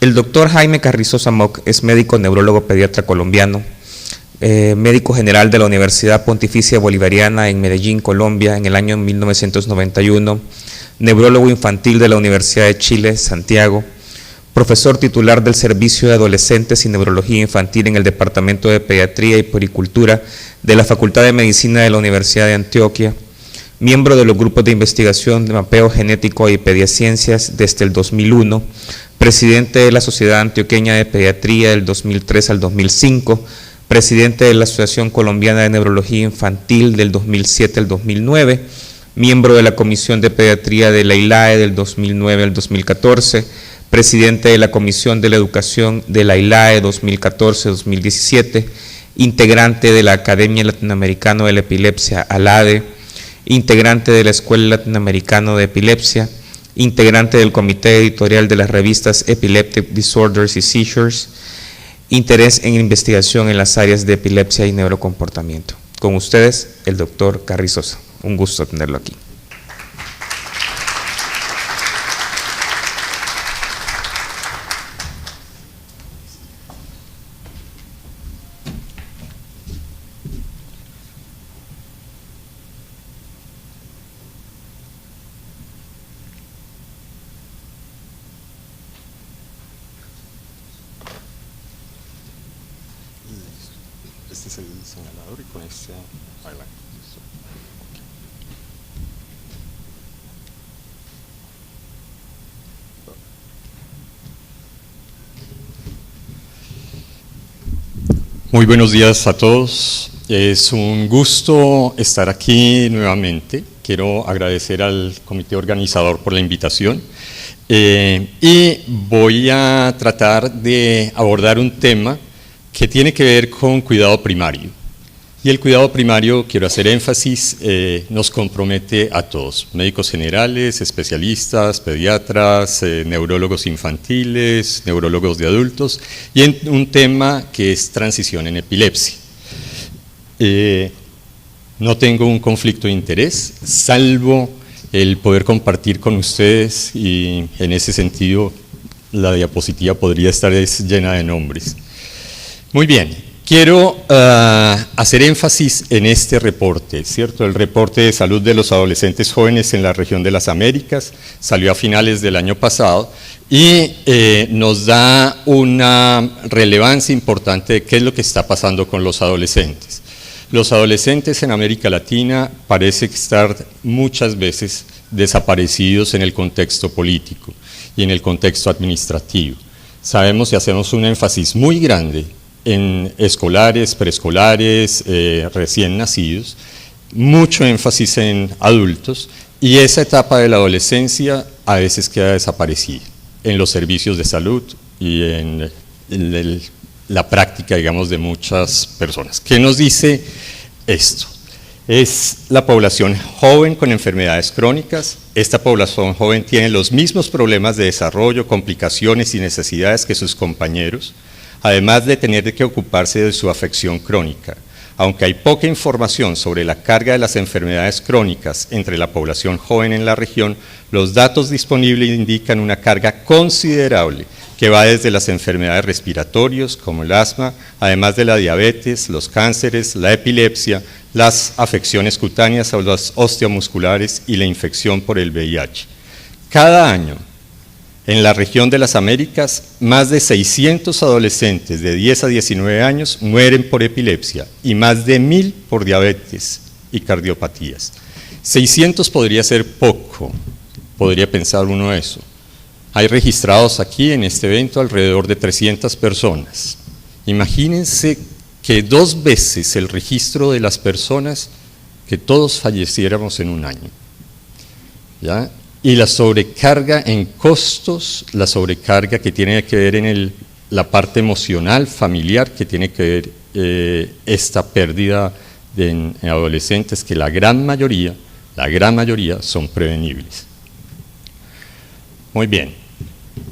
El doctor Jaime Carrizosa Mock es médico neurólogo pediatra colombiano, médico general de la Universidad Pontificia Bolivariana en Medellín, Colombia, en el año 1991, neurólogo infantil de la Universidad de Chile, Santiago, profesor titular del Servicio de Adolescentes y Neurología Infantil en el Departamento de Pediatría y Puericultura de la Facultad de Medicina de la Universidad de Antioquia, miembro de los grupos de investigación de mapeo genético y pediaciencias desde el 2001, presidente de la Sociedad Antioqueña de Pediatría del 2003 al 2005, presidente de la Asociación Colombiana de Neurología Infantil del 2007 al 2009, miembro de la Comisión de Pediatría de la ILAE del 2009 al 2014, presidente de la Comisión de la Educación de la ILAE 2014-2017, integrante de la Academia Latinoamericana de la Epilepsia, ALADE, integrante de la Escuela Latinoamericana de Epilepsia, integrante del comité editorial de las revistas Epileptic Disorders y Seizures, interés en investigación en las áreas de epilepsia y neurocomportamiento. Con ustedes, el doctor Carrizosa. Un gusto tenerlo aquí. Este es el señalador y con este adelante. Muy buenos días a todos. Es un gusto estar aquí nuevamente. Quiero agradecer al comité organizador por la invitación y voy a tratar de abordar un tema que tiene que ver con cuidado primario. Y el cuidado primario, quiero hacer énfasis, nos compromete a todos, médicos generales, especialistas, pediatras, neurólogos infantiles, neurólogos de adultos, y en un tema que es transición en epilepsia. No tengo un conflicto de interés, salvo el poder compartir con ustedes, y en ese sentido la diapositiva podría estar llena de nombres. Muy bien, quiero hacer énfasis en este reporte, ¿cierto? El reporte de salud de los adolescentes jóvenes en la región de las Américas salió a finales del año pasado y nos da una relevancia importante de qué es lo que está pasando con los adolescentes. Los adolescentes en América Latina parecen estar muchas veces desaparecidos en el contexto político y en el contexto administrativo. Sabemos y hacemos un énfasis muy grande en escolares, preescolares, recién nacidos, mucho énfasis en adultos, y esa etapa de la adolescencia a veces queda desaparecida en los servicios de salud y en la práctica, digamos, de muchas personas. ¿Qué nos dice esto? Es la población joven con enfermedades crónicas. Esta población joven tiene los mismos problemas de desarrollo, complicaciones y necesidades que sus compañeros, además de tener que ocuparse de su afección crónica. Aunque hay poca información sobre la carga de las enfermedades crónicas entre la población joven en la región, los datos disponibles indican una carga considerable que va desde las enfermedades respiratorias como el asma, además de la diabetes, los cánceres, la epilepsia, las afecciones cutáneas o las osteomusculares y la infección por el VIH. Cada año, en la región de las Américas, más de 600 adolescentes de 10 a 19 años mueren por epilepsia y más de 1000 por diabetes y cardiopatías. 600 podría ser poco, podría pensar uno eso. Hay registrados aquí en este evento alrededor de 300 personas. Imagínense que 2 veces el registro de las personas que todos falleciéramos en un año, ¿ya? Y la sobrecarga en costos, la sobrecarga que tiene que ver en la parte emocional, familiar, que tiene que ver esta pérdida en adolescentes, que la gran mayoría son prevenibles. Muy bien.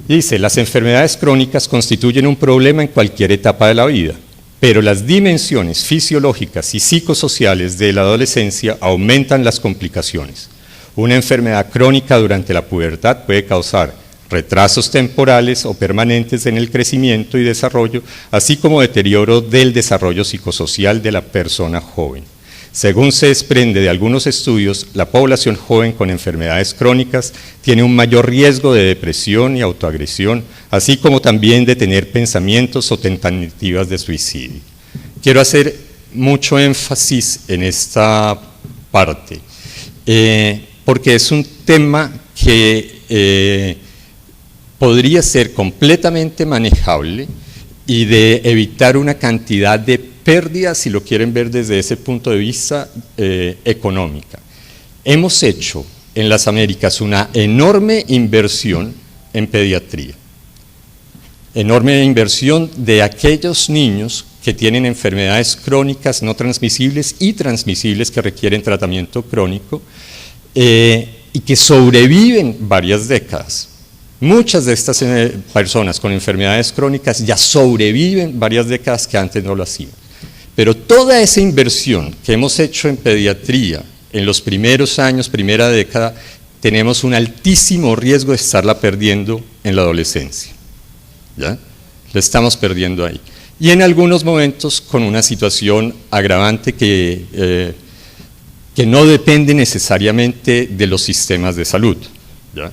Dice, las enfermedades crónicas constituyen un problema en cualquier etapa de la vida, pero las dimensiones fisiológicas y psicosociales de la adolescencia aumentan las complicaciones. Una enfermedad crónica durante la pubertad puede causar retrasos temporales o permanentes en el crecimiento y desarrollo, así como deterioro del desarrollo psicosocial de la persona joven. Según se desprende de algunos estudios, la población joven con enfermedades crónicas tiene un mayor riesgo de depresión y autoagresión, así como también de tener pensamientos o tentativas de suicidio. Quiero hacer mucho énfasis en esta parte, porque es un tema que podría ser completamente manejable y de evitar una cantidad de pérdidas, si lo quieren ver desde ese punto de vista económica. Hemos hecho en las Américas una enorme inversión en pediatría, enorme inversión de aquellos niños que tienen enfermedades crónicas no transmisibles y transmisibles que requieren tratamiento crónico y que sobreviven varias décadas. Muchas de estas personas con enfermedades crónicas ya sobreviven varias décadas que antes no lo hacían. Pero toda esa inversión que hemos hecho en pediatría en los primeros años, primera década, tenemos un altísimo riesgo de estarla perdiendo en la adolescencia. ¿Ya? La estamos perdiendo ahí. Y en algunos momentos con una situación agravante que no depende necesariamente de los sistemas de salud. ¿Ya?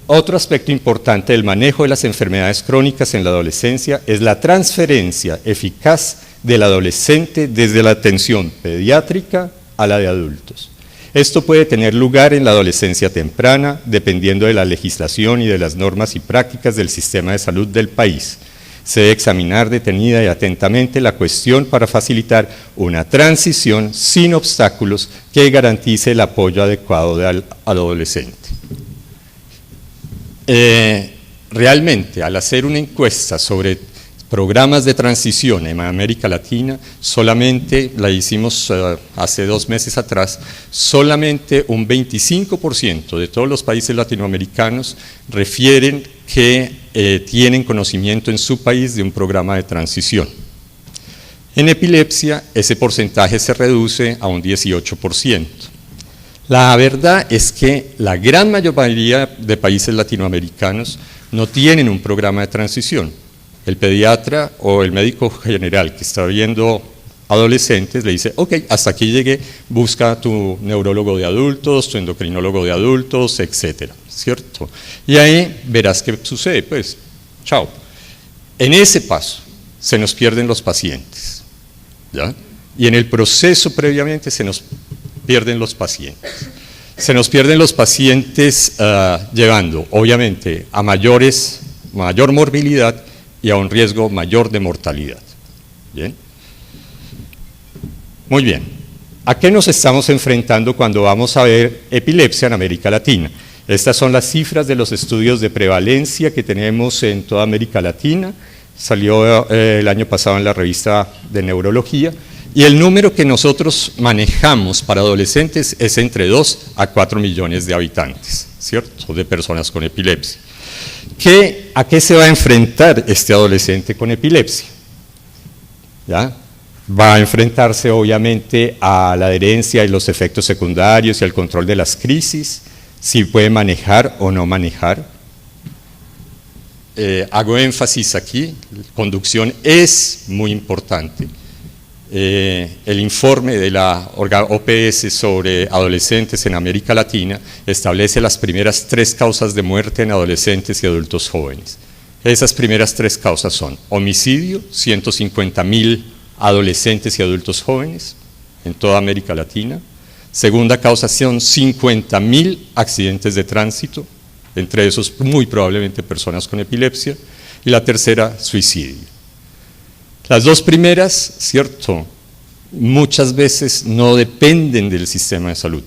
Otro aspecto importante del manejo de las enfermedades crónicas en la adolescencia es la transferencia eficaz del adolescente desde la atención pediátrica a la de adultos. Esto puede tener lugar en la adolescencia temprana, dependiendo de la legislación y de las normas y prácticas del sistema de salud del país. Se debe examinar detenida y atentamente la cuestión para facilitar una transición sin obstáculos que garantice el apoyo adecuado al adolescente. Realmente, al hacer una encuesta sobre programas de transición en América Latina, solamente, la hicimos hace 2 meses atrás, solamente un 25% de todos los países latinoamericanos refieren que tienen conocimiento en su país de un programa de transición. En epilepsia, ese porcentaje se reduce a un 18%. La verdad es que la gran mayoría de países latinoamericanos no tienen un programa de transición. El pediatra o el médico general que está viendo adolescentes le dice, ok, hasta aquí llegué, busca tu neurólogo de adultos, tu endocrinólogo de adultos, etcétera, ¿cierto? Y ahí verás qué sucede, pues, chao. En ese paso se nos pierden los pacientes, ¿ya? Y en el proceso previamente se nos pierden los pacientes. Se nos pierden los pacientes llevando, obviamente, a mayor morbilidad y a un riesgo mayor de mortalidad. ¿Bien? Muy bien. ¿A qué nos estamos enfrentando cuando vamos a ver epilepsia en América Latina? Estas son las cifras de los estudios de prevalencia que tenemos en toda América Latina. Salió el año pasado en la revista de Neurología. Y el número que nosotros manejamos para adolescentes es entre 2 a 4 millones de habitantes, ¿cierto? De personas con epilepsia. ¿A qué se va a enfrentar este adolescente con epilepsia? ¿Ya? Va a enfrentarse obviamente a la adherencia y los efectos secundarios y al control de las crisis, si puede manejar o no manejar. Hago énfasis aquí, conducción es muy importante. El informe de la OPS sobre adolescentes en América Latina establece las primeras 3 causas de muerte en adolescentes y adultos jóvenes. Esas primeras 3 causas son homicidio, 150.000 adolescentes y adultos jóvenes en toda América Latina. Segunda causa son 50.000 accidentes de tránsito, entre esos muy probablemente personas con epilepsia. Y la tercera, suicidio. Las 2 primeras, cierto, muchas veces no dependen del sistema de salud,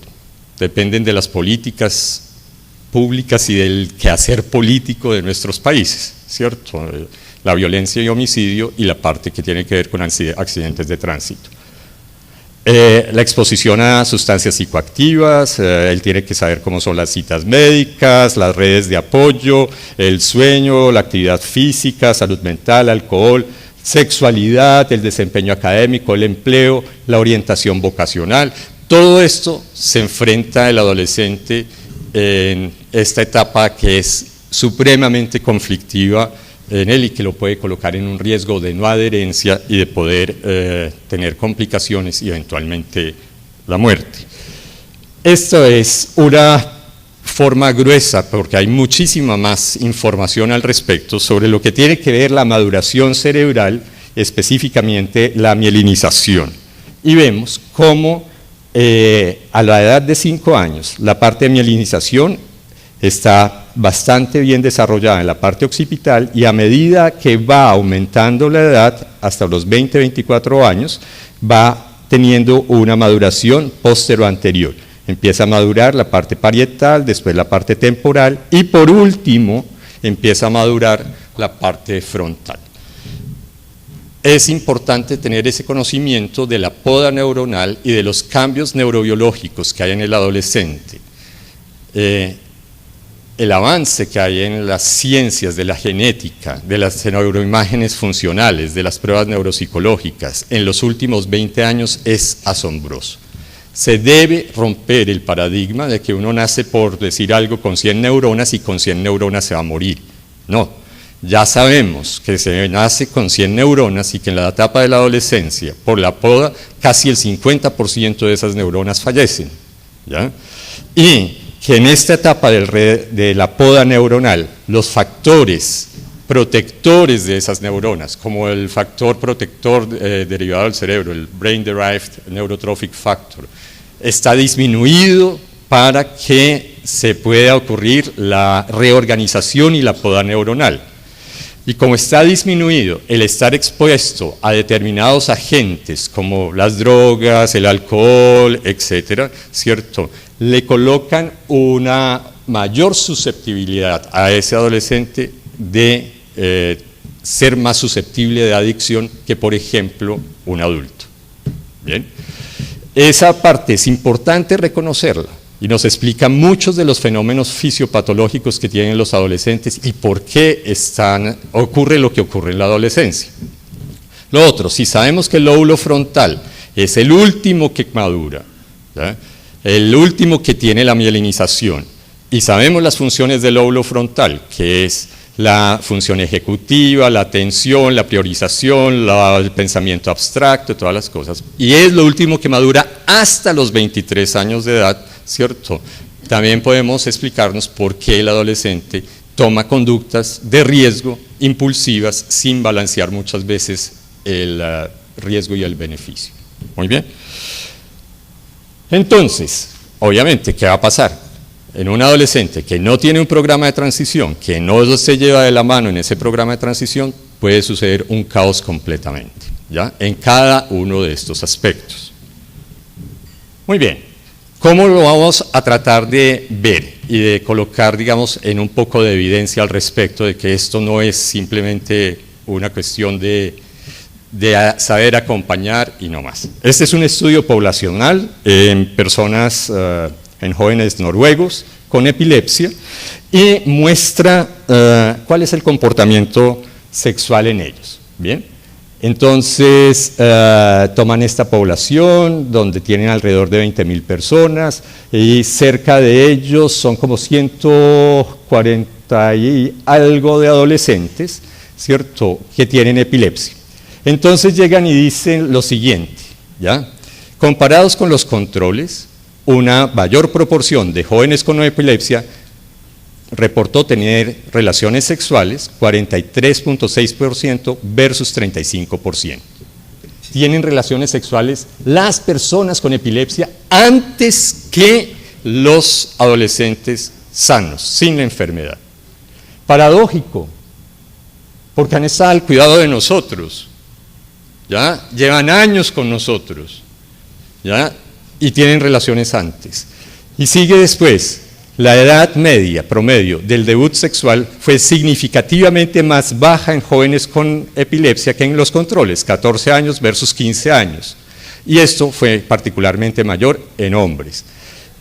dependen de las políticas públicas y del quehacer político de nuestros países, cierto, la violencia y homicidio y la parte que tiene que ver con accidentes de tránsito. La exposición a sustancias psicoactivas, él tiene que saber cómo son las citas médicas, las redes de apoyo, el sueño, la actividad física, salud mental, alcohol, sexualidad, el desempeño académico, el empleo, la orientación vocacional. Todo esto se enfrenta el adolescente esta etapa que es supremamente conflictiva en él y que lo puede colocar en un riesgo de no adherencia y de poder tener complicaciones y eventualmente la muerte. Esto es una forma gruesa porque hay muchísima más información al respecto sobre lo que tiene que ver la maduración cerebral, específicamente la mielinización. Y vemos cómo a la edad de 5 años la parte de mielinización está bastante bien desarrollada en la parte occipital y a medida que va aumentando la edad, hasta los 20-24 años, va teniendo una maduración postero-anterior. Empieza a madurar la parte parietal, después la parte temporal y por último empieza a madurar la parte frontal. Es importante tener ese conocimiento de la poda neuronal y de los cambios neurobiológicos que hay en el adolescente. El avance que hay en las ciencias de la genética, de las neuroimágenes funcionales, de las pruebas neuropsicológicas en los últimos 20 años es asombroso. Se debe romper el paradigma de que uno nace, por decir algo, con 100 neuronas y con 100 neuronas se va a morir. No, ya sabemos que se nace con 100 neuronas y que en la etapa de la adolescencia, por la poda, casi el 50% de esas neuronas fallecen, ¿ya? Y que en esta etapa de la poda neuronal, los factores protectores de esas neuronas, como el factor protector derivado del cerebro, el Brain Derived Neurotrophic Factor, está disminuido para que se pueda ocurrir la reorganización y la poda neuronal. Y como está disminuido, el estar expuesto a determinados agentes como las drogas, el alcohol, etcétera, ¿cierto?, le colocan una mayor susceptibilidad a ese adolescente de ser más susceptible de adicción que, por ejemplo, un adulto. Bien, esa parte es importante reconocerla y nos explica muchos de los fenómenos fisiopatológicos que tienen los adolescentes y por qué ocurre lo que ocurre en la adolescencia. Lo otro, si sabemos que el lóbulo frontal es el último que madura, ¿ya?, el último que tiene la mielinización, y sabemos las funciones del lóbulo frontal, que es la función ejecutiva, la atención, la priorización, el pensamiento abstracto, todas las cosas, y es lo último que madura hasta los 23 años de edad, ¿cierto? También podemos explicarnos por qué el adolescente toma conductas de riesgo impulsivas sin balancear muchas veces el riesgo y el beneficio. Muy bien. Entonces, obviamente, ¿qué va a pasar? En un adolescente que no tiene un programa de transición, que no se lleva de la mano en ese programa de transición, puede suceder un caos completamente, ¿ya?, en cada uno de estos aspectos. Muy bien, ¿cómo lo vamos a tratar de ver y de colocar, digamos, en un poco de evidencia al respecto de que esto no es simplemente una cuestión de saber acompañar y no más? Este es un estudio poblacional en personas, en jóvenes noruegos con epilepsia y muestra cuál es el comportamiento sexual en ellos. Bien, entonces toman esta población donde tienen alrededor de 20.000 personas y cerca de ellos son como 140 y algo de adolescentes, ¿cierto?, que tienen epilepsia. Entonces llegan y dicen lo siguiente, ¿ya?, comparados con los controles, una mayor proporción de jóvenes con epilepsia reportó tener relaciones sexuales, 43.6% versus 35%. Tienen relaciones sexuales las personas con epilepsia antes que los adolescentes sanos, sin la enfermedad. Paradójico, porque han estado al cuidado de nosotros, ¿ya?, llevan años con nosotros, ¿ya?, y tienen relaciones antes. Y sigue después, la edad media, promedio, del debut sexual fue significativamente más baja en jóvenes con epilepsia que en los controles, 14 años versus 15 años. Y esto fue particularmente mayor en hombres.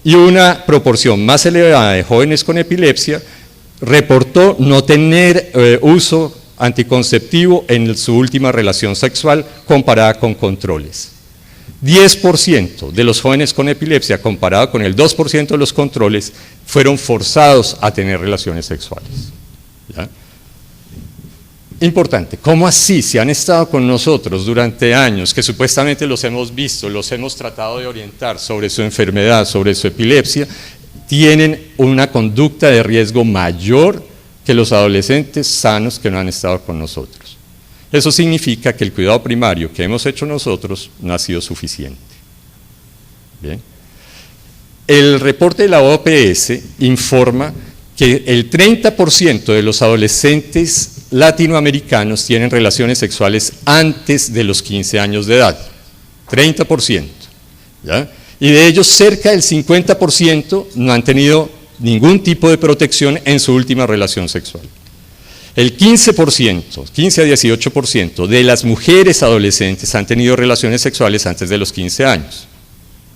Y una proporción más elevada de jóvenes con epilepsia reportó no tener uso anticonceptivo en su última relación sexual comparada con controles. 10% de los jóvenes con epilepsia, comparado con el 2% de los controles, fueron forzados a tener relaciones sexuales. ¿Ya? Importante, ¿cómo así? Si han estado con nosotros durante años, que supuestamente los hemos visto, los hemos tratado de orientar sobre su enfermedad, sobre su epilepsia, tienen una conducta de riesgo mayor que los adolescentes sanos que no han estado con nosotros. Eso significa que el cuidado primario que hemos hecho nosotros no ha sido suficiente. Bien. El reporte de la OPS informa que el 30% de los adolescentes latinoamericanos tienen relaciones sexuales antes de los 15 años de edad. 30%. ¿Ya? Y de ellos cerca del 50% no han tenido ningún tipo de protección en su última relación sexual. El 15%, 15 a 18% de las mujeres adolescentes han tenido relaciones sexuales antes de los 15 años.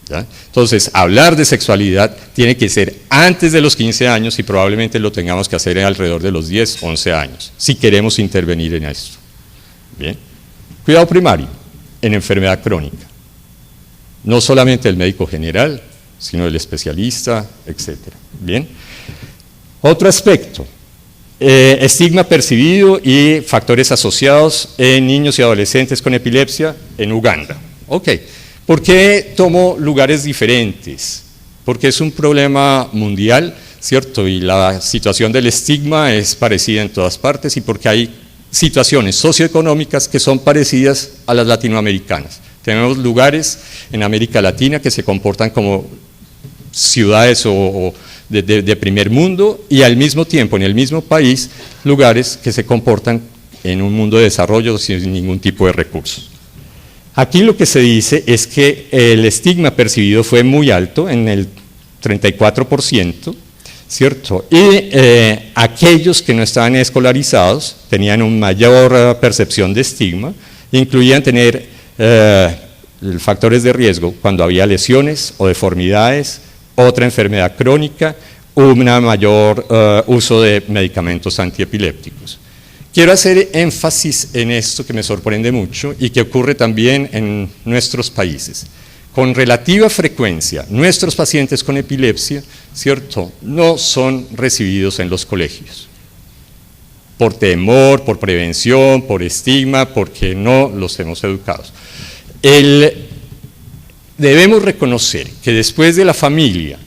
¿Ya? Entonces, hablar de sexualidad tiene que ser antes de los 15 años y probablemente lo tengamos que hacer alrededor de los 10, 11 años, si queremos intervenir en esto. Bien. Cuidado primario en enfermedad crónica. No solamente el médico general, sino el especialista, etc. Bien. Otro aspecto, estigma percibido y factores asociados en niños y adolescentes con epilepsia en Uganda. Ok, ¿por qué tomo lugares diferentes? Porque es un problema mundial, ¿cierto? Y la situación del estigma es parecida en todas partes y porque hay situaciones socioeconómicas que son parecidas a las latinoamericanas. Tenemos lugares en América Latina que se comportan como ciudades de primer mundo y al mismo tiempo, en el mismo país, lugares que se comportan en un mundo de desarrollo sin ningún tipo de recursos. Aquí lo que se dice es que el estigma percibido fue muy alto, en el 34%, ¿cierto? Y aquellos que no estaban escolarizados tenían una mayor percepción de estigma, incluían tener factores de riesgo cuando había lesiones o deformidades, otra enfermedad crónica, un mayor uso de medicamentos antiepilépticos. Quiero hacer énfasis en esto que me sorprende mucho y que ocurre también en nuestros países. Con relativa frecuencia, nuestros pacientes con epilepsia, ¿cierto?, no son recibidos en los colegios. Por temor, por prevención, por estigma, porque no los hemos educado. Debemos reconocer que después de la familia,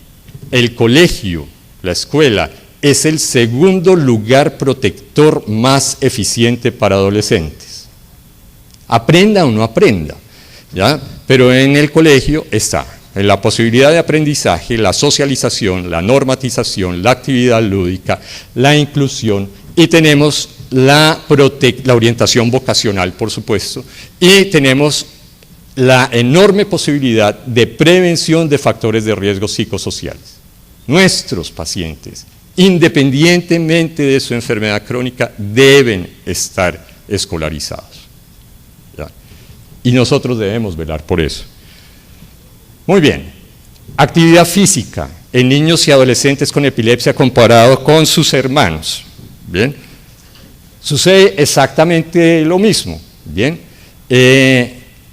el colegio, la escuela, es el segundo lugar protector más eficiente para adolescentes. Aprenda o no aprenda, ¿ya? Pero en el colegio está la posibilidad de aprendizaje, la socialización, la normatización, la actividad lúdica, la inclusión, y tenemos la orientación vocacional, por supuesto, y tenemos la enorme posibilidad de prevención de factores de riesgo psicosociales. Nuestros pacientes, independientemente de su enfermedad crónica, deben estar escolarizados. ¿Ya? Y nosotros debemos velar por eso. Muy bien, actividad física en niños y adolescentes con epilepsia comparado con sus hermanos. Bien, sucede exactamente lo mismo. Bien,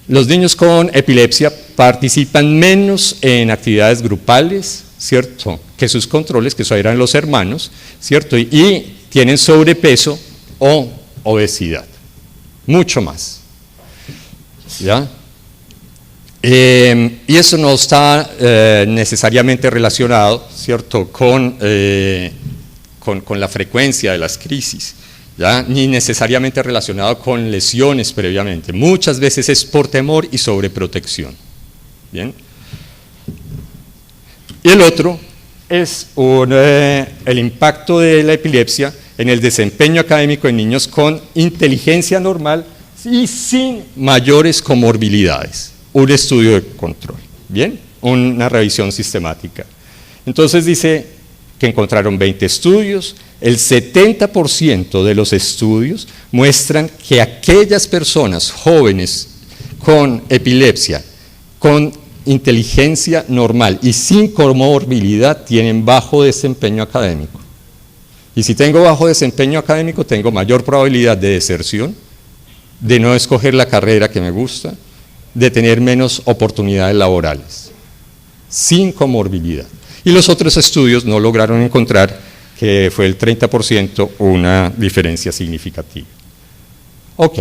los niños con epilepsia participan menos en actividades grupales, ¿cierto?, que sus controles, que eso eran los hermanos, ¿cierto?, y tienen sobrepeso o obesidad, mucho más. ¿Ya? Y eso no está necesariamente relacionado, ¿cierto?, con la frecuencia de las crisis, ¿ya?, ni necesariamente relacionado con lesiones previamente. Muchas veces es por temor y sobreprotección. Bien. Y el otro es el impacto de la epilepsia en el desempeño académico en niños con inteligencia normal y sin mayores comorbilidades. Un estudio de control. Bien, una revisión sistemática. Entonces dice que encontraron 20 estudios, el 70% de los estudios muestran que aquellas personas jóvenes con epilepsia, con inteligencia normal y sin comorbilidad tienen bajo desempeño académico. Y si tengo bajo desempeño académico, tengo mayor probabilidad de deserción, de no escoger la carrera que me gusta, de tener menos oportunidades laborales, sin comorbilidad. Y los otros estudios no lograron encontrar que fue el 30% una diferencia significativa. Ok,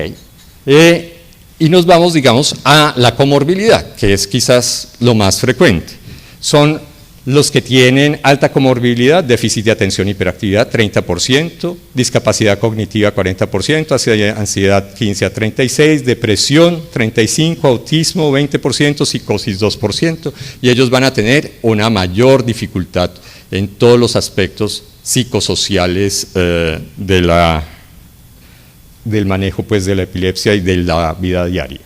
y nos vamos, digamos, a la comorbilidad, que es quizás lo más frecuente. Son los que tienen alta comorbilidad, déficit de atención y hiperactividad, 30%, discapacidad cognitiva, 40%, ansiedad 15 a 36%, depresión, 35%, autismo, 20%, psicosis, 2%, y ellos van a tener una mayor dificultad en todos los aspectos psicosociales del manejo pues, de la epilepsia y de la vida diaria.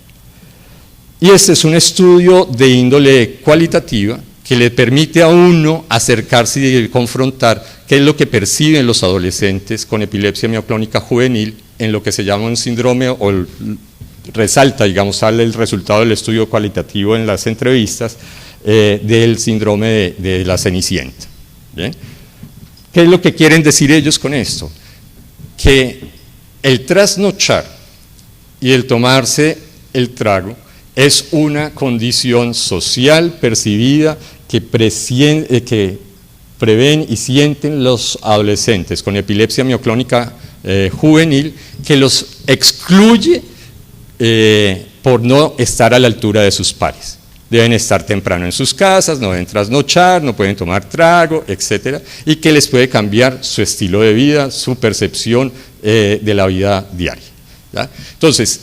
Y este es un estudio de índole cualitativa que le permite a uno acercarse y confrontar qué es lo que perciben los adolescentes con epilepsia mioclónica juvenil en lo que se llama un síndrome, o resalta, digamos, sale el resultado del estudio cualitativo en las entrevistas del síndrome de la Cenicienta. ¿Bien? ¿Qué es lo que quieren decir ellos con esto? Que el trasnochar y el tomarse el trago es una condición social percibida que prevén y sienten los adolescentes con epilepsia mioclónica juvenil, que los excluye por no estar a la altura de sus pares. Deben estar temprano en sus casas, no deben trasnochar, no pueden tomar trago, etc. Y que les puede cambiar su estilo de vida, su percepción de la vida diaria. ¿Ya? Entonces,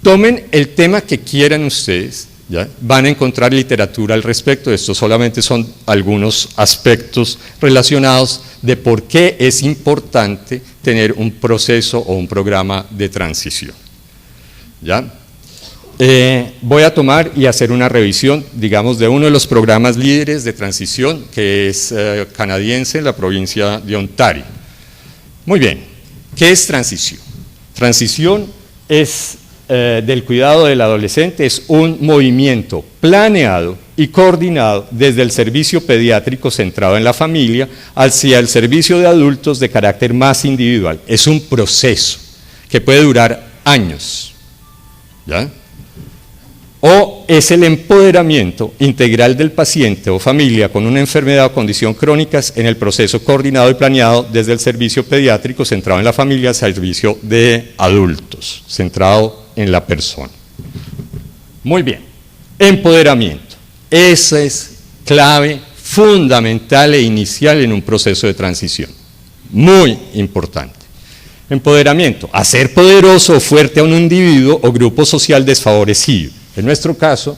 tomen el tema que quieran ustedes, ¿ya? Van a encontrar literatura al respecto. Estos solamente son algunos aspectos relacionados de por qué es importante tener un proceso o un programa de transición. ¿Ya? Voy a tomar y hacer una revisión, digamos, de uno de los programas líderes de transición, que es canadiense en la provincia de Ontario. Muy bien, ¿qué es transición? Transición es del cuidado del adolescente, es un movimiento planeado y coordinado desde el servicio pediátrico centrado en la familia hacia el servicio de adultos de carácter más individual. Es un proceso que puede durar años, ¿ya? O es el empoderamiento integral del paciente o familia con una enfermedad o condición crónicas en el proceso coordinado y planeado desde el servicio pediátrico centrado en la familia al servicio de adultos, centrado en la persona. Muy bien, empoderamiento. Esa es clave fundamental e inicial en un proceso de transición. Muy importante. Empoderamiento, hacer poderoso o fuerte a un individuo o grupo social desfavorecido. En nuestro caso,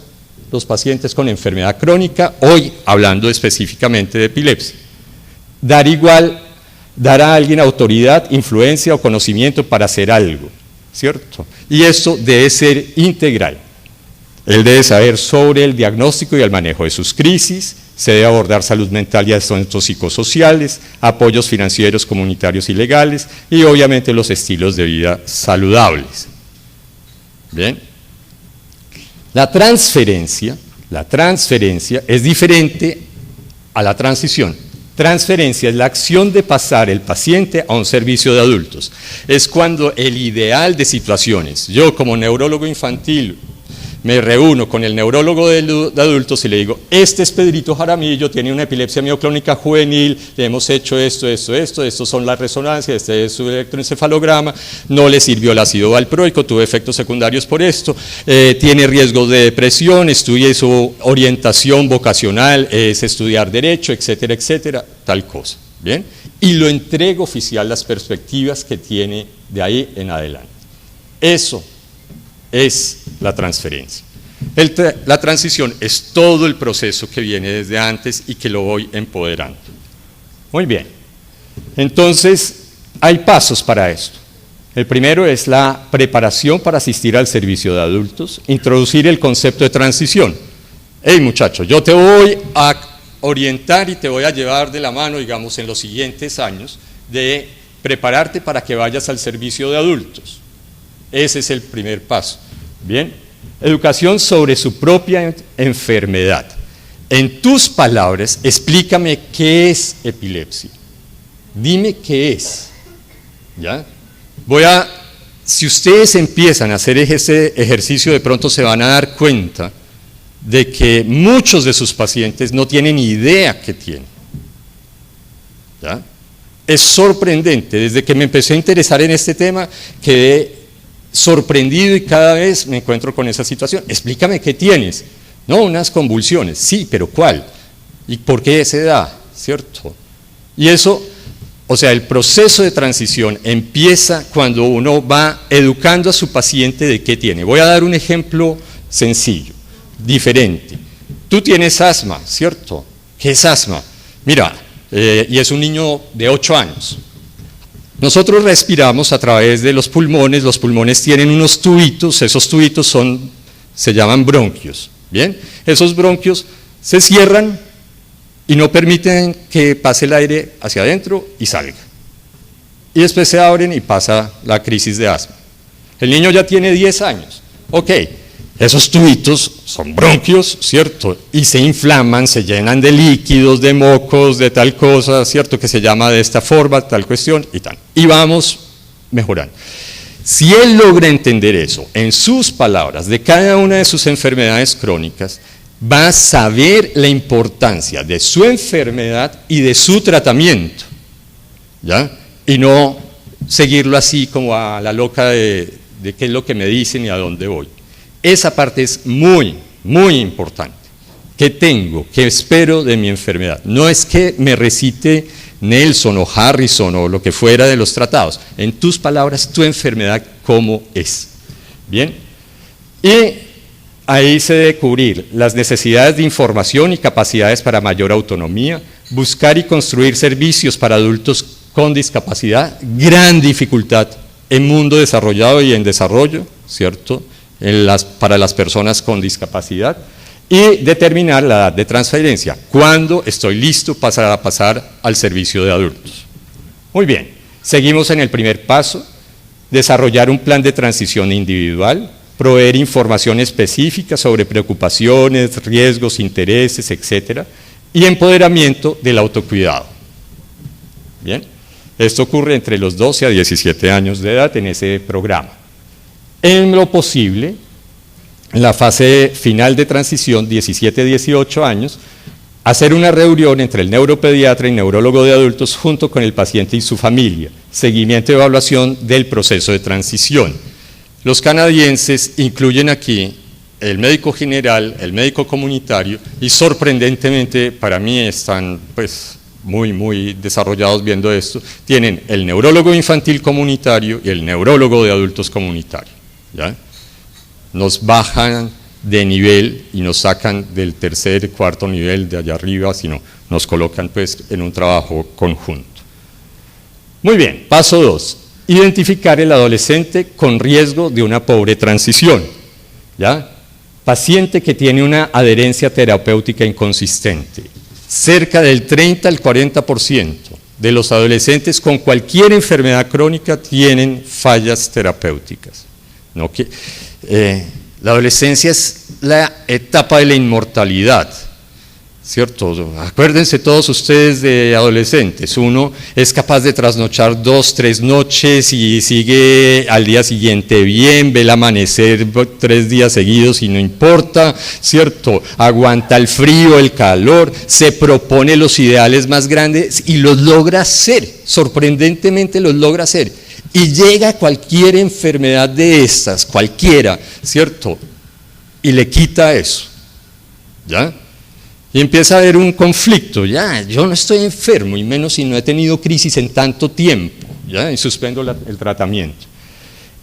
los pacientes con enfermedad crónica, hoy hablando específicamente de epilepsia. Dar a alguien autoridad, influencia o conocimiento para hacer algo, ¿cierto? Y esto debe ser integral. Él debe saber sobre el diagnóstico y el manejo de sus crisis, se debe abordar salud mental y asuntos psicosociales, apoyos financieros, comunitarios y legales, y obviamente los estilos de vida saludables. Bien. La transferencia es diferente a la transición. Transferencia es la acción de pasar el paciente a un servicio de adultos. Es cuando el ideal de situaciones, yo como neurólogo infantil me reúno con el neurólogo de adultos y le digo, este es Pedrito Jaramillo, tiene una epilepsia mioclónica juvenil, le hemos hecho estos son las resonancias, este es su electroencefalograma, no le sirvió el ácido valproico, tuvo efectos secundarios por esto, tiene riesgo de depresión, estudie su orientación vocacional, es estudiar derecho, etcétera, etcétera, tal cosa, ¿bien? Y lo entrego oficial las perspectivas que tiene de ahí en adelante. Eso es la transferencia. La transición es todo el proceso que viene desde antes y que lo voy empoderando. Muy bien. Entonces, hay pasos para esto. El primero es la preparación para asistir al servicio de adultos, introducir el concepto de transición. Hey muchacho, yo te voy a orientar y te voy a llevar de la mano, digamos, en los siguientes años, de prepararte para que vayas al servicio de adultos. Ese es el primer paso. Bien, educación sobre su propia enfermedad. En tus palabras, explícame qué es epilepsia. Dime qué es. ¿Ya? Voy a Si ustedes empiezan a hacer ese ejercicio, de pronto se van a dar cuenta de que muchos de sus pacientes no tienen idea que tienen. ¿Ya? Es sorprendente, desde que me empecé a interesar en este tema, quedé sorprendido y cada vez me encuentro con esa situación. Explícame qué tienes. No, unas convulsiones. Sí, pero ¿cuál? ¿Y por qué se da? ¿Cierto? Y eso, o sea, el proceso de transición empieza cuando uno va educando a su paciente de qué tiene. Voy a dar un ejemplo sencillo, diferente. Tú tienes asma, ¿cierto? ¿Qué es asma? Mira, y es un niño de 8 años. Nosotros respiramos a través de los pulmones tienen unos tubitos, esos tubitos se llaman bronquios, ¿bien? Esos bronquios se cierran y no permiten que pase el aire hacia adentro y salga. Y después se abren y pasa la crisis de asma. El niño ya tiene 10 años, ok. Esos tubitos son bronquios, ¿cierto? Y se inflaman, se llenan de líquidos, de mocos, de tal cosa, ¿cierto? Que se llama de esta forma, tal cuestión y tal. Y vamos mejorando. Si él logra entender eso en sus palabras de cada una de sus enfermedades crónicas, va a saber la importancia de su enfermedad y de su tratamiento, ¿ya? Y no seguirlo así como a la loca de qué es lo que me dicen y a dónde voy. Esa parte es muy, muy importante. ¿Qué tengo? ¿Qué espero de mi enfermedad? No es que me recite Nelson o Harrison o lo que fuera de los tratados. En tus palabras, tu enfermedad, ¿cómo es? Bien. Y ahí se debe cubrir las necesidades de información y capacidades para mayor autonomía, buscar y construir servicios para adultos con discapacidad, gran dificultad en mundo desarrollado y en desarrollo, ¿cierto?, para las personas con discapacidad, y determinar la edad de transferencia, cuando estoy listo para pasar al servicio de adultos. Muy bien, seguimos en el primer paso, desarrollar un plan de transición individual, proveer información específica sobre preocupaciones, riesgos, intereses, etcétera, y empoderamiento del autocuidado. Bien, esto ocurre entre los 12 a 17 años de edad en ese programa. En lo posible, en la fase final de transición, 17-18 años, hacer una reunión entre el neuropediatra y neurólogo de adultos junto con el paciente y su familia, seguimiento y evaluación del proceso de transición. Los canadienses incluyen aquí el médico general, el médico comunitario y sorprendentemente para mí están muy, muy desarrollados viendo esto, tienen el neurólogo infantil comunitario y el neurólogo de adultos comunitario. ¿Ya? Nos bajan de nivel y nos sacan del tercer, cuarto nivel de allá arriba, sino nos colocan en un trabajo conjunto. Muy bien, paso 2, identificar el adolescente con riesgo de una pobre transición. ¿Ya? Paciente que tiene una adherencia terapéutica inconsistente. Cerca del 30 al 40% de los adolescentes con cualquier enfermedad crónica tienen fallas terapéuticas. ¿No? La adolescencia es la etapa de la inmortalidad, ¿cierto? Acuérdense todos ustedes de adolescentes, uno es capaz de trasnochar 2, 3 noches y sigue al día siguiente bien, ve el amanecer 3 días seguidos y no importa, ¿cierto? Aguanta el frío, el calor, se propone los ideales más grandes y los logra hacer, sorprendentemente los logra hacer. Y llega cualquier enfermedad de estas, cualquiera, ¿cierto? Y le quita eso, ¿ya? Y empieza a haber un conflicto, ya, yo no estoy enfermo, y menos si no he tenido crisis en tanto tiempo, ¿ya? Y suspendo el tratamiento.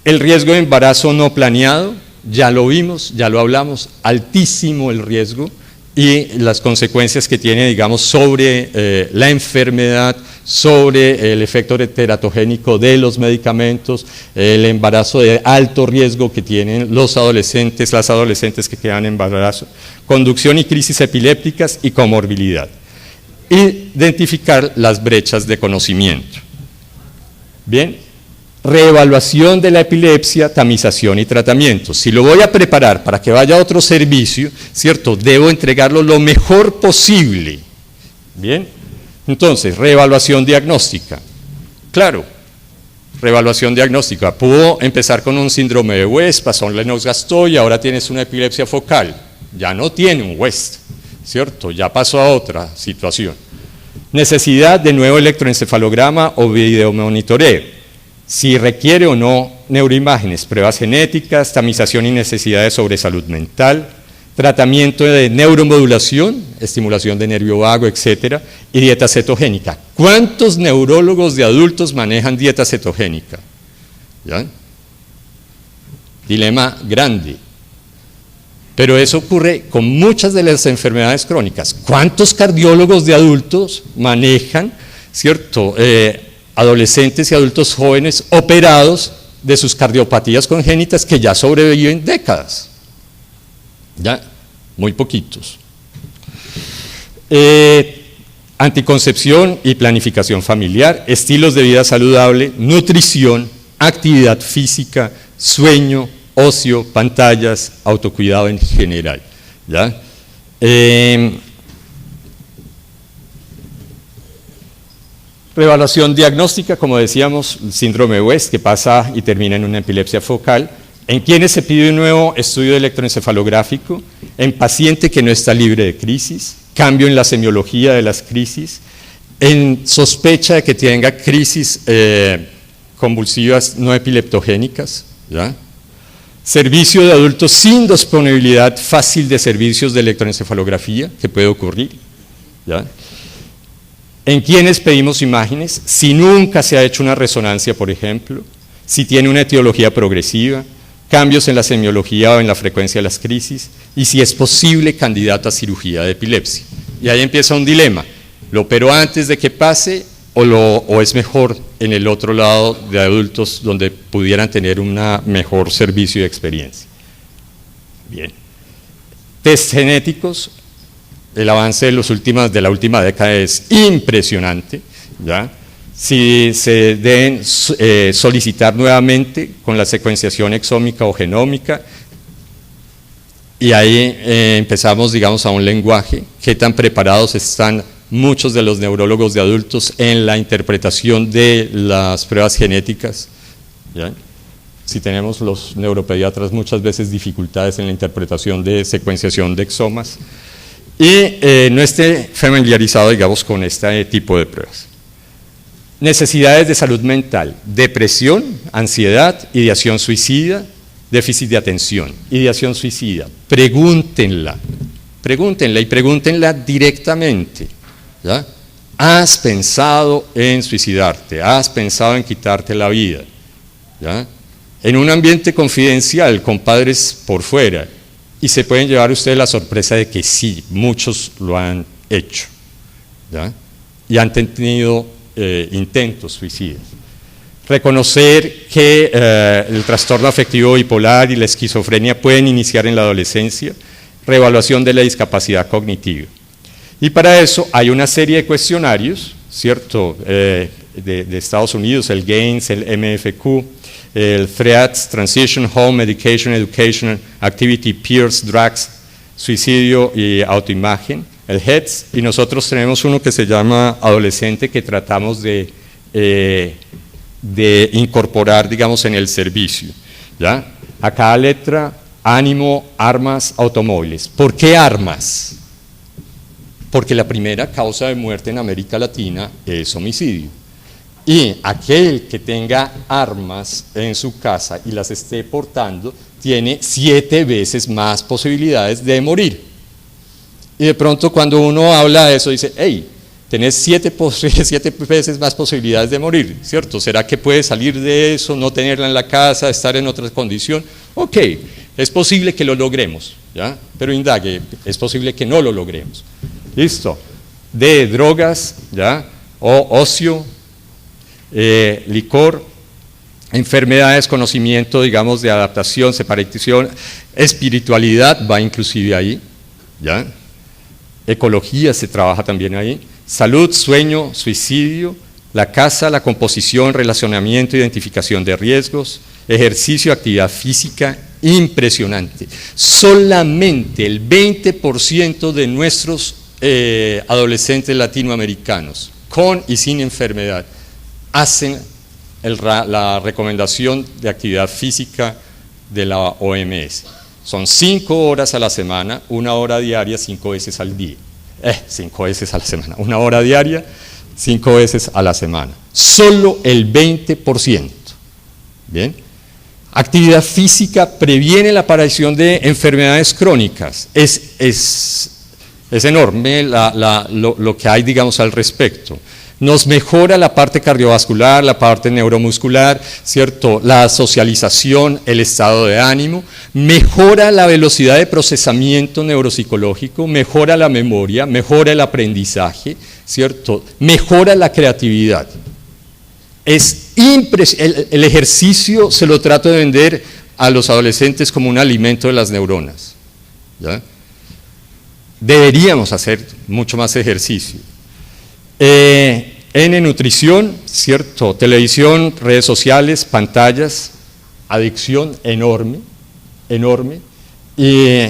El riesgo de embarazo no planeado, ya lo vimos, ya lo hablamos, altísimo el riesgo, y las consecuencias que tiene, digamos, sobre la enfermedad, sobre el efecto teratogénico de los medicamentos, el embarazo de alto riesgo que tienen los adolescentes, las adolescentes que quedan en embarazo, conducción y crisis epilépticas y comorbilidad. Identificar las brechas de conocimiento. Bien, reevaluación de la epilepsia, tamización y tratamiento. Si lo voy a preparar para que vaya a otro servicio, ¿cierto? Debo entregarlo lo mejor posible. Bien. Entonces, reevaluación diagnóstica. Claro, Reevaluación diagnóstica. Pudo empezar con un síndrome de West, pasó un Lennox-Gastaut y ahora tienes una epilepsia focal. Ya no tiene un West, ¿cierto? Ya pasó a otra situación. Necesidad de nuevo electroencefalograma o videomonitoreo. Si requiere o no neuroimágenes, pruebas genéticas, tamización y necesidad de sobresalud mental, tratamiento de neuromodulación, estimulación de nervio vago, etcétera, y dieta cetogénica. ¿Cuántos neurólogos de adultos manejan dieta cetogénica? ¿Ya? Dilema grande. Pero eso ocurre con muchas de las enfermedades crónicas. ¿Cuántos cardiólogos de adultos manejan, cierto, adolescentes y adultos jóvenes operados de sus cardiopatías congénitas que ya sobreviven décadas? Ya, muy poquitos. Anticoncepción y planificación familiar, estilos de vida saludable, nutrición, actividad física, sueño, ocio, pantallas, autocuidado en general. ¿Ya? Reevaluación diagnóstica, como decíamos, síndrome de West, que pasa y termina en una epilepsia focal. ¿En quienes se pide un nuevo estudio electroencefalográfico? En paciente que no está libre de crisis, cambio en la semiología de las crisis, en sospecha de que tenga crisis convulsivas no epileptogénicas, ¿ya? Servicio de adultos sin disponibilidad fácil de servicios de electroencefalografía, que puede ocurrir, ¿ya? En quienes pedimos imágenes, si nunca se ha hecho una resonancia, por ejemplo, si tiene una etiología progresiva, cambios en la semiología o en la frecuencia de las crisis, y si es posible candidato a cirugía de epilepsia. Y ahí empieza un dilema, ¿lo opero antes de que pase o es mejor en el otro lado de adultos donde pudieran tener un mejor servicio y experiencia? Bien. Test genéticos, el avance de la última década es impresionante, ¿ya? Si se deben solicitar nuevamente con la secuenciación exómica o genómica, y ahí empezamos, digamos, a un lenguaje, qué tan preparados están muchos de los neurólogos de adultos en la interpretación de las pruebas genéticas, ¿ya? Si tenemos los neuropediatras muchas veces dificultades en la interpretación de secuenciación de exomas, y no esté familiarizado, digamos, con este tipo de pruebas. Necesidades de salud mental, depresión, ansiedad, ideación suicida, déficit de atención, ideación suicida. Pregúntenla y pregúntenla directamente, ¿ya? ¿Has pensado en suicidarte? ¿Has pensado en quitarte la vida? ¿Ya? En un ambiente confidencial, con padres por fuera, y se pueden llevar ustedes la sorpresa de que sí, muchos lo han hecho, ¿ya? Y han tenido intentos suicidas. Reconocer que el trastorno afectivo bipolar y la esquizofrenia pueden iniciar en la adolescencia, reevaluación de la discapacidad cognitiva. Y para eso hay una serie de cuestionarios, ¿cierto?, de Estados Unidos, el GAINS, el MFQ, el THREADS, Transition, Home, Medication, Education, Activity, Peers, Drugs, Suicidio y Autoimagen, el HEDS, y nosotros tenemos uno que se llama Adolescente, que tratamos de incorporar, digamos, en el servicio, ¿ya? A cada letra, ánimo, armas, automóviles. ¿Por qué armas? Porque la primera causa de muerte en América Latina es homicidio. Y aquel que tenga armas en su casa y las esté portando, tiene 7 veces más posibilidades de morir. Y de pronto cuando uno habla de eso dice, hey, tenés 7 veces más posibilidades de morir, ¿cierto? ¿Será que puedes salir de eso, no tenerla en la casa, estar en otra condición? Ok, es posible que lo logremos, ¿ya? Pero indague, es posible que no lo logremos. Listo. De drogas, ¿ya? O ocio, licor, enfermedades, conocimiento, digamos, de adaptación, separación, espiritualidad va inclusive ahí, ¿ya? Ecología se trabaja también ahí, salud, sueño, suicidio, la casa, la composición, relacionamiento, identificación de riesgos, ejercicio, actividad física, impresionante. Solamente el 20% de nuestros adolescentes latinoamericanos, con y sin enfermedad, hacen la recomendación de actividad física de la OMS. Son 5 horas a la semana, 1 hora diaria, 5 veces al día. 5 veces a la semana, 1 hora diaria, 5 veces a la semana. Solo el 20%. Bien. Actividad física previene la aparición de enfermedades crónicas. Es enorme lo que hay, digamos, al respecto. Nos mejora la parte cardiovascular, la parte neuromuscular, ¿cierto? La socialización, el estado de ánimo, mejora la velocidad de procesamiento neuropsicológico, mejora la memoria, mejora el aprendizaje, ¿cierto? Mejora la creatividad. El ejercicio se lo trato de vender a los adolescentes como un alimento de las neuronas, ¿ya? Deberíamos hacer mucho más ejercicio. En nutrición, ¿cierto? Televisión, redes sociales, pantallas, adicción enorme, enorme. Y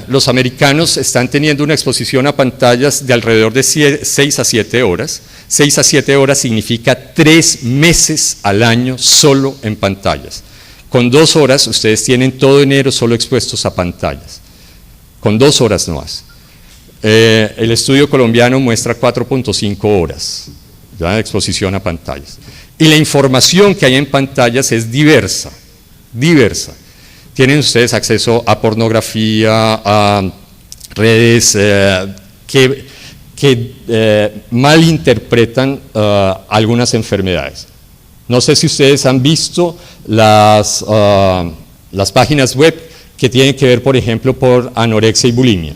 los americanos están teniendo una exposición a pantallas de alrededor de 6 a 7 horas. 6 a 7 horas significa 3 meses al año solo en pantallas. Con 2 horas ustedes tienen todo enero solo expuestos a pantallas. Con 2 horas no más. El estudio colombiano muestra 4.5 horas ¿ya? De exposición a pantallas. Y la información que hay en pantallas es diversa, diversa. Tienen ustedes acceso a pornografía, a redes que malinterpretan algunas enfermedades. No sé si ustedes han visto las páginas web que tienen que ver, por ejemplo, por anorexia y bulimia.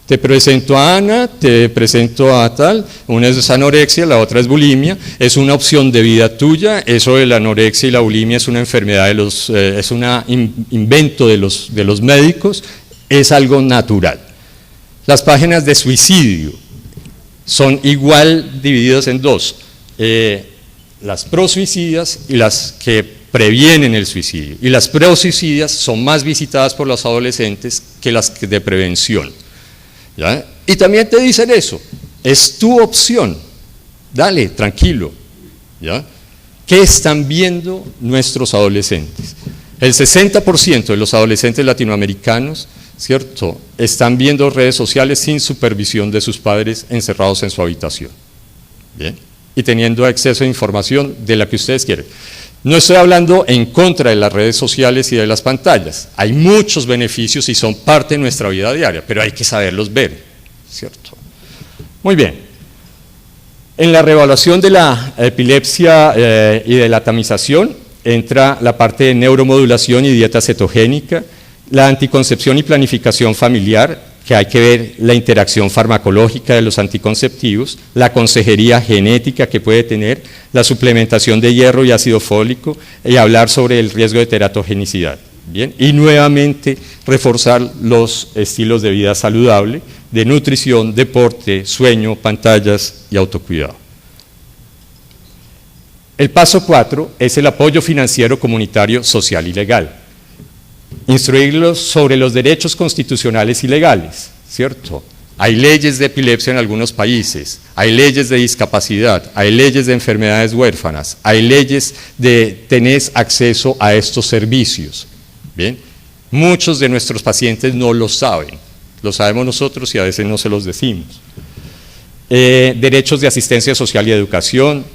Te presento a Ana, te presento a tal, una es anorexia, la otra es bulimia, es una opción de vida tuya, eso de la anorexia y la bulimia es una enfermedad es un invento de los médicos, es algo natural. Las páginas de suicidio son igual divididas en 2, las prosuicidas y las que previenen el suicidio, y las prosuicidas son más visitadas por los adolescentes que las de prevención. ¿Ya? Y también te dicen eso, es tu opción, dale, tranquilo. ¿Ya? ¿Qué están viendo nuestros adolescentes? El 60% de los adolescentes latinoamericanos, ¿cierto?, están viendo redes sociales sin supervisión de sus padres encerrados en su habitación. ¿Bien? Y teniendo acceso a información de la que ustedes quieren. No estoy hablando en contra de las redes sociales y de las pantallas. Hay muchos beneficios y son parte de nuestra vida diaria, pero hay que saberlos ver, ¿cierto? Muy bien. En la reevaluación de la epilepsia y de la tamización entra la parte de neuromodulación y dieta cetogénica, la anticoncepción y planificación familiar, que hay que ver la interacción farmacológica de los anticonceptivos, la consejería genética que puede tener, la suplementación de hierro y ácido fólico, y hablar sobre el riesgo de teratogenicidad. Bien, y nuevamente reforzar los estilos de vida saludable, de nutrición, deporte, sueño, pantallas y autocuidado. El paso 4 es el apoyo financiero comunitario, social y legal. Instruirlos sobre los derechos constitucionales y legales, ¿cierto? Hay leyes de epilepsia en algunos países, hay leyes de discapacidad, hay leyes de enfermedades huérfanas, hay leyes de tener acceso a estos servicios. Bien, muchos de nuestros pacientes no lo saben, lo sabemos nosotros y a veces no se los decimos. Derechos de asistencia social y educación,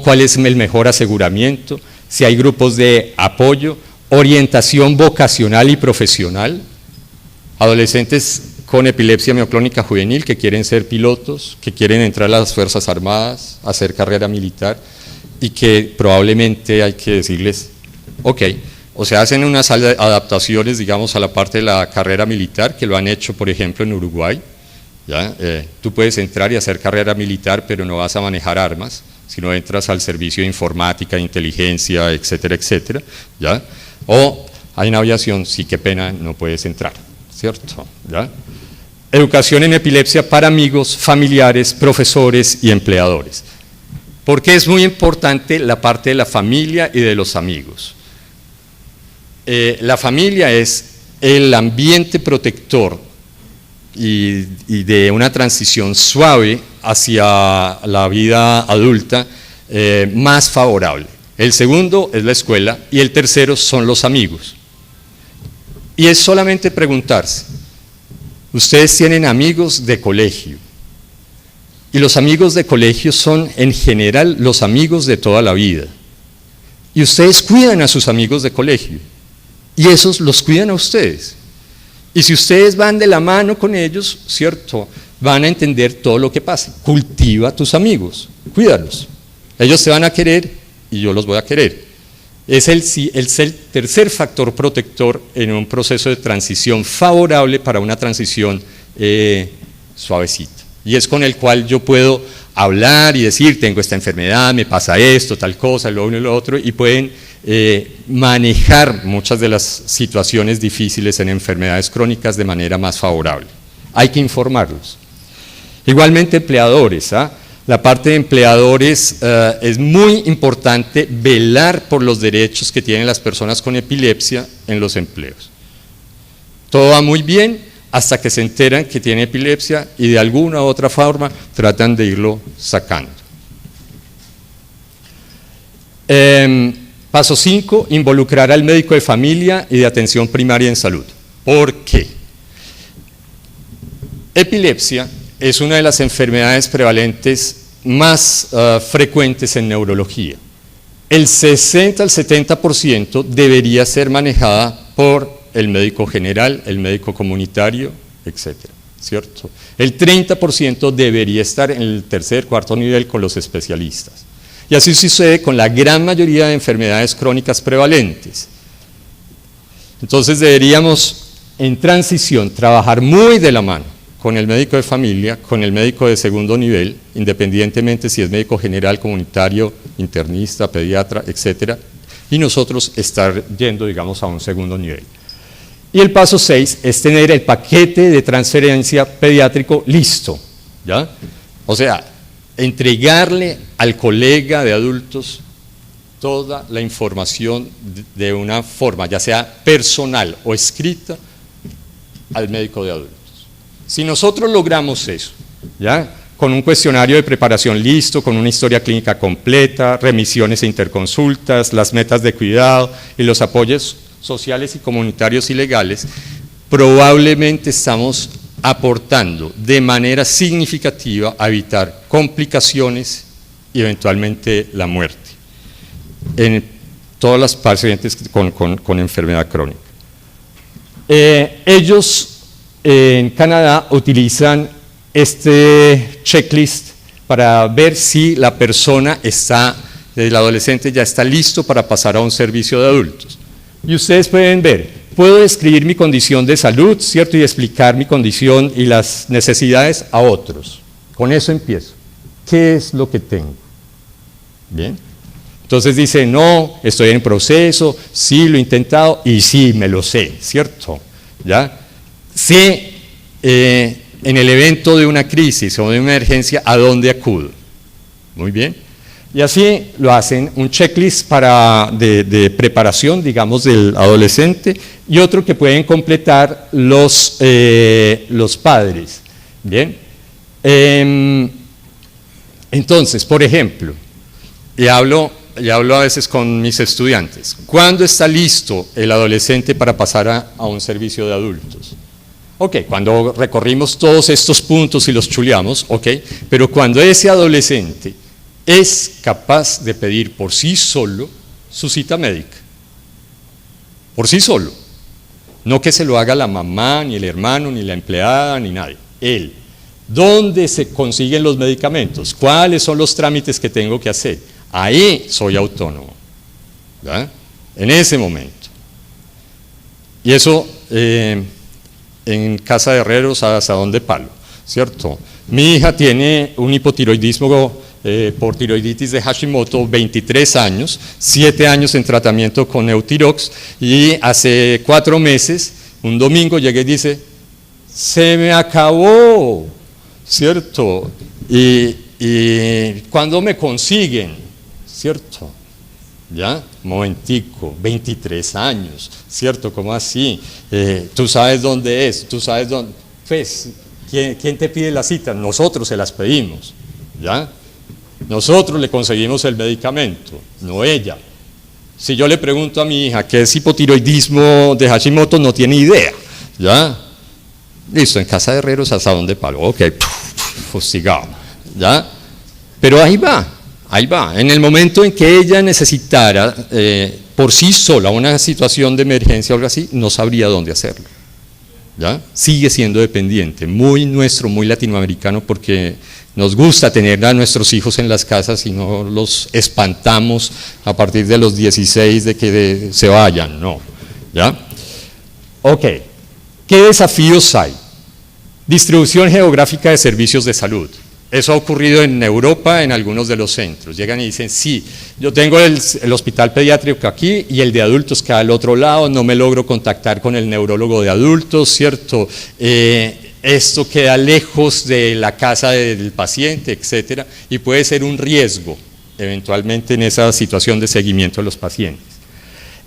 cuál es el mejor aseguramiento, si hay grupos de apoyo, orientación vocacional y profesional, adolescentes con epilepsia mioclónica juvenil que quieren ser pilotos, que quieren entrar a las Fuerzas Armadas, hacer carrera militar y que probablemente hay que decirles, ok, o sea, hacen unas adaptaciones, digamos, a la parte de la carrera militar, que lo han hecho, por ejemplo, en Uruguay, ¿ya? Tú puedes entrar y hacer carrera militar, pero no vas a manejar armas, sino entras al servicio de informática, de inteligencia, etcétera, etcétera, ¿ya? O hay una aviación, sí, qué pena, no puedes entrar, ¿cierto? ¿Ya? Educación en epilepsia para amigos, familiares, profesores y empleadores. Porque es muy importante la parte de la familia y de los amigos. La familia es el ambiente protector y de una transición suave hacia la vida adulta más favorable. El segundo es la escuela y el tercero son los amigos. Y es solamente preguntarse, ustedes tienen amigos de colegio y los amigos de colegio son en general los amigos de toda la vida. Y ustedes cuidan a sus amigos de colegio y esos los cuidan a ustedes. Y si ustedes van de la mano con ellos, ¿cierto?, van a entender todo lo que pasa. Cultiva a tus amigos, cuídalos. Ellos te van a querer y yo los voy a querer. Es el tercer factor protector en un proceso de transición favorable para una transición suavecita. Y es con el cual yo puedo hablar y decir, tengo esta enfermedad, me pasa esto, tal cosa, lo uno y lo otro, y pueden manejar muchas de las situaciones difíciles en enfermedades crónicas de manera más favorable. Hay que informarlos. Igualmente empleadores, la parte de empleadores es muy importante velar por los derechos que tienen las personas con epilepsia en los empleos. Todo va muy bien hasta que se enteran que tiene epilepsia y de alguna u otra forma tratan de irlo sacando. Paso 5, involucrar al médico de familia y de atención primaria en salud. ¿Por qué? Epilepsia es una de las enfermedades prevalentes más frecuentes en neurología. El 60 al 70% debería ser manejada por el médico general, el médico comunitario, etcétera, ¿cierto? El 30% debería estar en el tercer, cuarto nivel con los especialistas. Y así sucede con la gran mayoría de enfermedades crónicas prevalentes. Entonces deberíamos, en transición, trabajar muy de la mano con el médico de familia, con el médico de segundo nivel, independientemente si es médico general, comunitario, internista, pediatra, etcétera, y nosotros estar yendo, digamos, a un segundo nivel. Y el paso 6 es tener el paquete de transferencia pediátrico listo, ¿ya? O sea, entregarle al colega de adultos toda la información de una forma, ya sea personal o escrita, al médico de adultos. Si nosotros logramos eso, ¿ya?, con un cuestionario de preparación listo, con una historia clínica completa, remisiones e interconsultas, las metas de cuidado y los apoyos sociales y comunitarios y legales, probablemente estamos aportando de manera significativa a evitar complicaciones y eventualmente la muerte en todas las pacientes con enfermedad crónica. Ellos en Canadá utilizan este checklist para ver si la persona el adolescente ya está listo para pasar a un servicio de adultos. Y ustedes pueden ver, puedo describir mi condición de salud, ¿cierto?, y explicar mi condición y las necesidades a otros. Con eso empiezo. ¿Qué es lo que tengo? Bien. Entonces dice, no, estoy en proceso, sí, lo he intentado y sí, me lo sé, ¿cierto? ¿Ya? Sé en el evento de una crisis o de una emergencia a dónde acudo. Muy bien. Y así lo hacen, un checklist de preparación, digamos, del adolescente, y otro que pueden completar los padres. Bien. Entonces, por ejemplo, y hablo a veces con mis estudiantes, ¿cuándo está listo el adolescente para pasar a un servicio de adultos? Ok, cuando recorrimos todos estos puntos y los chuleamos, ok, pero cuando ese adolescente es capaz de pedir por sí solo su cita médica, por sí solo, no que se lo haga la mamá, ni el hermano, ni la empleada, ni nadie, él. ¿Dónde se consiguen los medicamentos? ¿Cuáles son los trámites que tengo que hacer? Ahí soy autónomo, ¿verdad? En ese momento. Y eso en Casa de Herreros a asadón de palo, ¿cierto? Mi hija tiene un hipotiroidismo por tiroiditis de Hashimoto, 23 años, 7 años en tratamiento con Eutirox, y hace 4 meses, un domingo llegué y dice, se me acabó, ¿cierto? Y ¿cuándo me consiguen? ¿Cierto? ¿Ya? Momentico, 23 años, ¿cierto? ¿Cómo así? ¿Tú sabes dónde es? ¿Tú sabes dónde? Pues, ¿Quién te pide las citas? Nosotros se las pedimos, ¿ya? Nosotros le conseguimos el medicamento, no ella. Si yo le pregunto a mi hija qué es hipotiroidismo de Hashimoto, no tiene idea, ¿ya? Listo, en casa de herreros hasta dónde palo, ok, fustigado, ¿ya? Pero ahí va. En el momento en que ella necesitara por sí sola una situación de emergencia o algo así, no sabría dónde hacerlo, ¿ya? Sigue siendo dependiente, muy nuestro, muy latinoamericano, porque nos gusta tener a nuestros hijos en las casas y no los espantamos a partir de los 16 de que se vayan, no, ¿ya? Ok, ¿qué desafíos hay? Distribución geográfica de servicios de salud. Eso ha ocurrido en Europa, en algunos de los centros. Llegan y dicen, sí, yo tengo el hospital pediátrico aquí y el de adultos queda al otro lado, no me logro contactar con el neurólogo de adultos, ¿cierto? Esto queda lejos de la casa del paciente, etcétera, y puede ser un riesgo, eventualmente, en esa situación de seguimiento de los pacientes.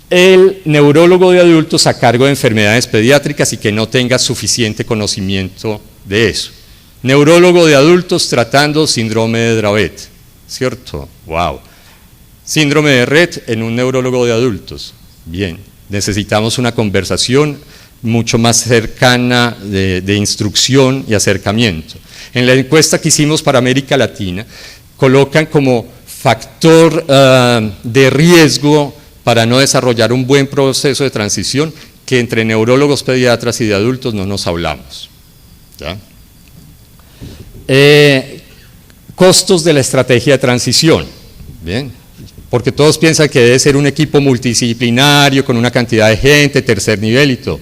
El neurólogo de adultos a cargo de enfermedades pediátricas y que no tenga suficiente conocimiento de eso. Neurólogo de adultos tratando síndrome de Dravet, ¿cierto? ¡Wow! Síndrome de Rett en un neurólogo de adultos. Bien, necesitamos una conversación mucho más cercana de instrucción y acercamiento. En la encuesta que hicimos para América Latina, colocan como factor de riesgo para no desarrollar un buen proceso de transición que entre neurólogos pediatras y de adultos no nos hablamos, ¿ya? Costos de la estrategia de transición, bien, porque todos piensan que debe ser un equipo multidisciplinario con una cantidad de gente, tercer nivel y todo.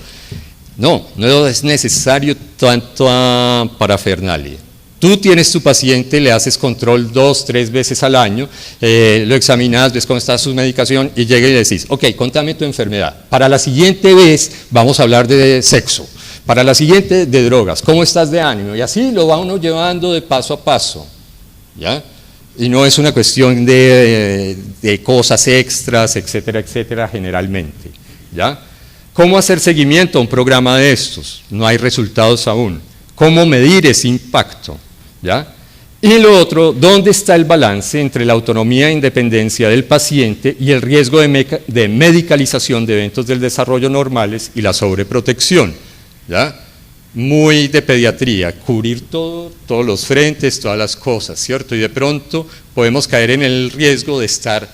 No es necesario tanto parafernalia. Tú tienes tu paciente, le haces control 2, 3 veces al año, lo examinas, ves cómo está su medicación y llega y le decís, ok, contame tu enfermedad. Para la siguiente vez vamos a hablar de sexo. Para la siguiente, de drogas, ¿cómo estás de ánimo? Y así lo va uno llevando de paso a paso, ¿ya? Y no es una cuestión de cosas extras, etcétera, etcétera, generalmente, ¿ya? ¿Cómo hacer seguimiento a un programa de estos? No hay resultados aún. ¿Cómo medir ese impacto? ¿Ya? Y lo otro, ¿dónde está el balance entre la autonomía e independencia del paciente y el riesgo de medicalización de eventos del desarrollo normales y la sobreprotección? ¿Ya? Muy de pediatría, cubrir todos los frentes, todas las cosas, ¿cierto? Y de pronto podemos caer en el riesgo de estar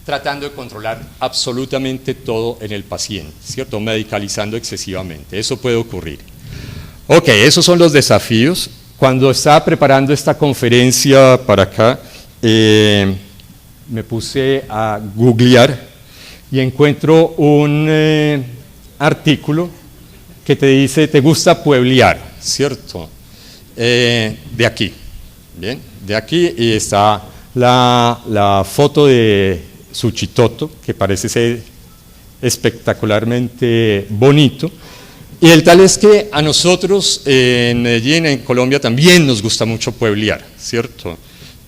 tratando de controlar absolutamente todo en el paciente, ¿cierto? Medicalizando excesivamente, eso puede ocurrir. Ok, esos son los desafíos. Cuando estaba preparando esta conferencia para acá, me puse a googlear y encuentro un artículo que te dice, ¿te gusta pueblear? ¿Cierto? De aquí, ¿bien? De aquí y está la foto de Suchitoto, que parece ser espectacularmente bonito. Y el tal es que a nosotros en Medellín, en Colombia, también nos gusta mucho pueblear, ¿cierto?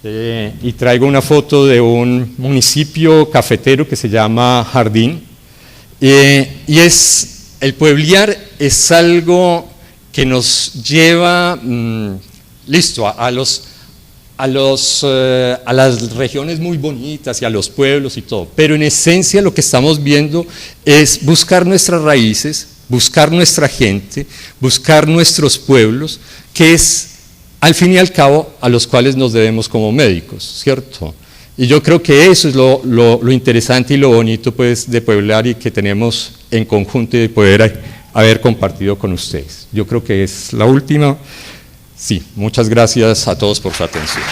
Y traigo una foto de un municipio cafetero que se llama Jardín. Y el pueblear es algo que nos lleva, listo, a las regiones muy bonitas y a los pueblos y todo, pero en esencia lo que estamos viendo es buscar nuestras raíces, buscar nuestra gente, buscar nuestros pueblos, que es al fin y al cabo a los cuales nos debemos como médicos, ¿cierto? Y yo creo que eso es lo interesante y lo bonito, pues, de pueblar y que tenemos en conjunto y de poder haber compartido con ustedes. Yo creo que es la última. Sí, muchas gracias a todos por su atención.